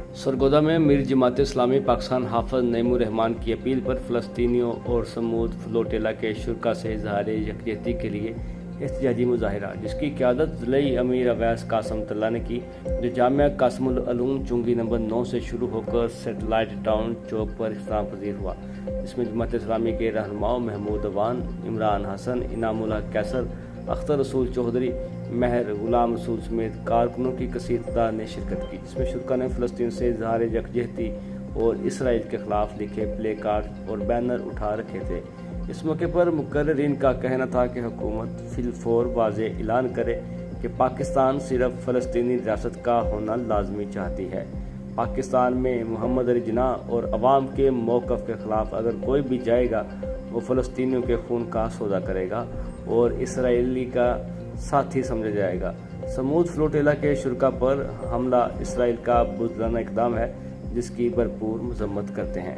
सरगोदा में मीर जमात इस्लामी पाकिस्तान हाफिज नईमुर रहमान की अपील पर फ़लस्तीनियों और समूद फ्लोटेला के शुरा से इजहार यकजहती के लिए एहतजाजी मुजाहिरा, जिसकी क़यादत ज़िलई अमीर अवैस कासम तल्ला ने की, जो जामिया कासिमुल उलूम चुंगी नंबर 9 से शुरू होकर सेटेलाइट टाउन चौक पर इख्तिताम पजीर हुआ। इसमें जमात इस्लामी के रहनुमाओं महमूद अवान, इमरान हसन, इनामुल हक कैसर, अख्तर रसूल चौधरी, महर गुलाम रसूल समेत कारकुनों की कसीर तादाद ने शिरकत की, जिसमें शुरा ने फ़लस्तीन से इजहार यकजहती और इसराइल के खिलाफ लिखे प्ले कार्ड और बैनर उठा रखे थे। इस मौके पर मुकर्रिरीन का कहना था कि हुकूमत फिलफौर वाज़े ऐलान करे कि पाकिस्तान सिर्फ फ़लस्तीनी रियासत का होना लाजमी चाहती है। पाकिस्तान में मोहम्मद अली जिन्नाह और अवाम के मौक़िफ़ के ख़िलाफ़ अगर कोई भी जाएगा वो फ़लस्तीनियों के खून का सौदा करेगा और इसराइली का साथी समझा जाएगा। समूद फ्लोटेला के शुरा पर हमला इसराइल का बुज़दिलाना इक़दाम है, जिसकी भरपूर मज़म्मत करते हैं।